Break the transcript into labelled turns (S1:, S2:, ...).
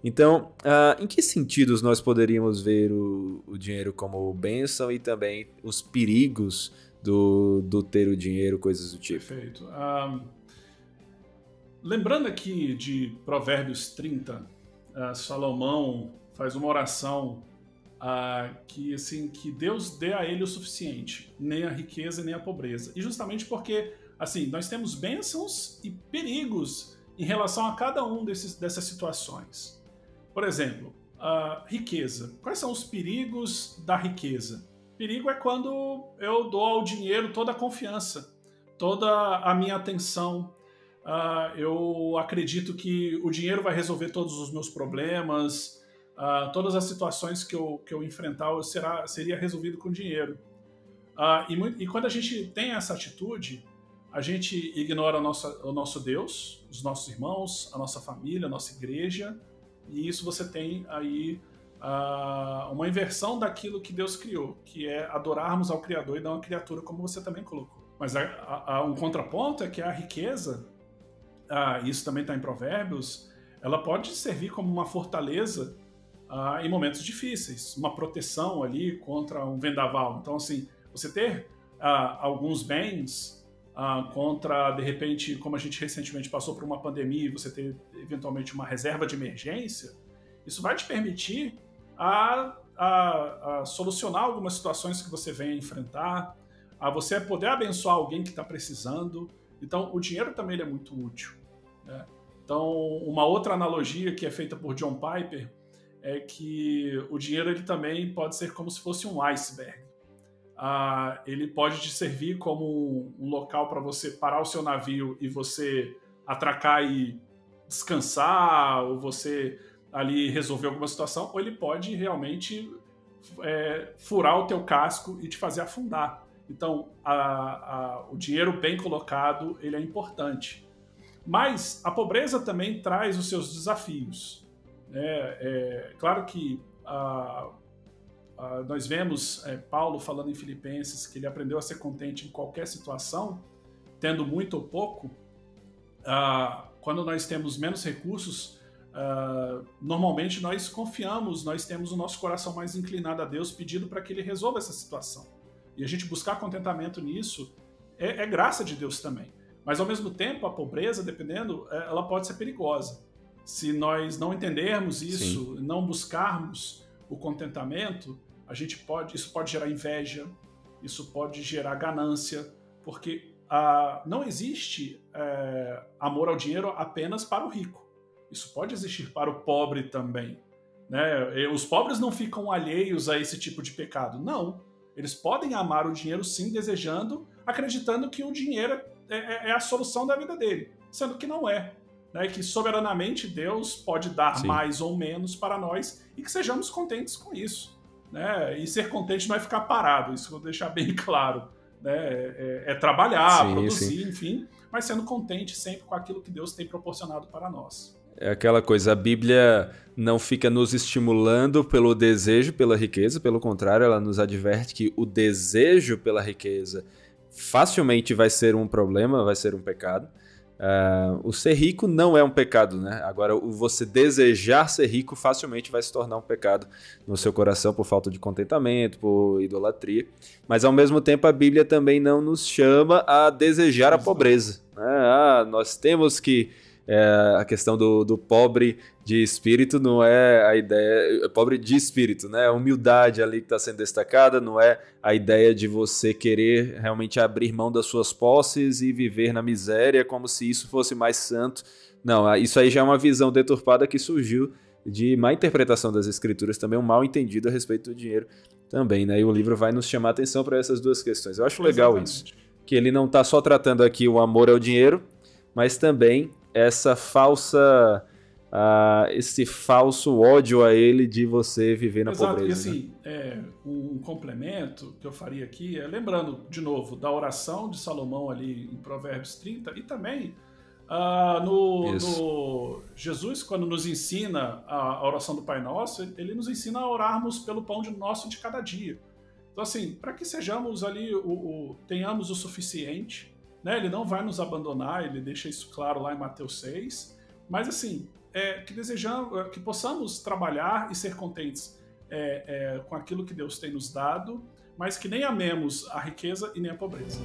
S1: Então, em que sentidos nós poderíamos ver o dinheiro como bênção e também os perigos do ter o dinheiro, coisas do tipo?
S2: Perfeito. Lembrando aqui de Provérbios 30, Salomão faz uma oração que Deus dê a ele o suficiente, nem a riqueza nem a pobreza. E justamente porque assim, nós temos bênçãos e perigos em relação a cada um dessas situações. Por exemplo, a riqueza. Quais são os perigos da riqueza? Perigo é quando eu dou ao dinheiro toda a confiança, toda a minha atenção. Eu acredito que o dinheiro vai resolver todos os meus problemas, todas as situações que eu enfrentar seria resolvido com dinheiro. E quando a gente tem essa atitude, a gente ignora o nosso Deus, os nossos irmãos, a nossa família, a nossa igreja, e isso você tem aí uma inversão daquilo que Deus criou, que é adorarmos ao Criador e não a criatura, como você também colocou. Mas um contraponto é que a riqueza, isso também está em Provérbios, ela pode servir como uma fortaleza em momentos difíceis, uma proteção ali contra um vendaval. Então, assim, você ter alguns bens contra, de repente, como a gente recentemente passou por uma pandemia, e você ter eventualmente uma reserva de emergência, isso vai te permitir a solucionar algumas situações que você venha enfrentar, a você poder abençoar alguém que está precisando. Então, o dinheiro também é muito útil, né? Então, uma outra analogia que é feita por John Piper é que o dinheiro ele também pode ser como se fosse um iceberg. Ele pode te servir como um local para você parar o seu navio e você atracar e descansar, ou você ali resolver alguma situação, ou ele pode realmente furar o teu casco e te fazer afundar. Então, o dinheiro bem colocado, ele é importante. Mas a pobreza também traz os seus desafios. Claro que nós vemos Paulo falando em Filipenses que ele aprendeu a ser contente em qualquer situação, tendo muito ou pouco. Quando nós temos menos recursos, normalmente nós confiamos, nós temos o nosso coração mais inclinado a Deus, pedindo para que Ele resolva essa situação. E a gente buscar contentamento nisso é graça de Deus também. Mas ao mesmo tempo, a pobreza, dependendo, ela pode ser perigosa. Se nós não entendermos isso, Sim. não buscarmos o contentamento, isso pode gerar inveja, isso pode gerar ganância, porque não existe amor ao dinheiro apenas para o rico. Isso pode existir para o pobre também, né? Os pobres não ficam alheios a esse tipo de pecado, não. Eles podem amar o dinheiro sim, desejando, acreditando que o dinheiro é a solução da vida dele, sendo que não é. Né, que soberanamente Deus pode dar Sim. mais ou menos para nós e que sejamos contentes com isso. Né? E ser contente não é ficar parado, isso eu vou deixar bem claro. Né? Trabalhar, sim, produzir, sim. enfim, mas sendo contente sempre com aquilo que Deus tem proporcionado para nós.
S1: É aquela coisa, a Bíblia não fica nos estimulando pelo desejo pela riqueza, pelo contrário, ela nos adverte que o desejo pela riqueza facilmente vai ser um problema, vai ser um pecado. O ser rico não é um pecado, né? Agora, o você desejar ser rico facilmente vai se tornar um pecado no seu coração por falta de contentamento, por idolatria. Mas, ao mesmo tempo, a Bíblia também não nos chama a desejar a pobreza, né? Nós temos que... a questão do pobre de espírito não é a ideia... Pobre de espírito, né? A humildade ali que está sendo destacada não é a ideia de você querer realmente abrir mão das suas posses e viver na miséria como se isso fosse mais santo. Não, isso aí já é uma visão deturpada que surgiu de má interpretação das escrituras, também um mal entendido a respeito do dinheiro também, né? E o livro vai nos chamar a atenção para essas duas questões. Eu acho legal isso, que ele não está só tratando aqui o amor ao dinheiro, mas também esse falso ódio a ele de você viver na pobreza.
S2: E assim, um complemento que eu faria aqui lembrando, de novo, da oração de Salomão ali em Provérbios 30 e também no Jesus, quando nos ensina a oração do Pai Nosso, ele nos ensina a orarmos pelo pão nosso de cada dia. Então assim, para que sejamos ali, tenhamos o suficiente, né? Ele não vai nos abandonar, ele deixa isso claro lá em Mateus 6, mas assim, que possamos trabalhar e ser contentes com aquilo que Deus tem nos dado, mas que nem amemos a riqueza e nem a pobreza.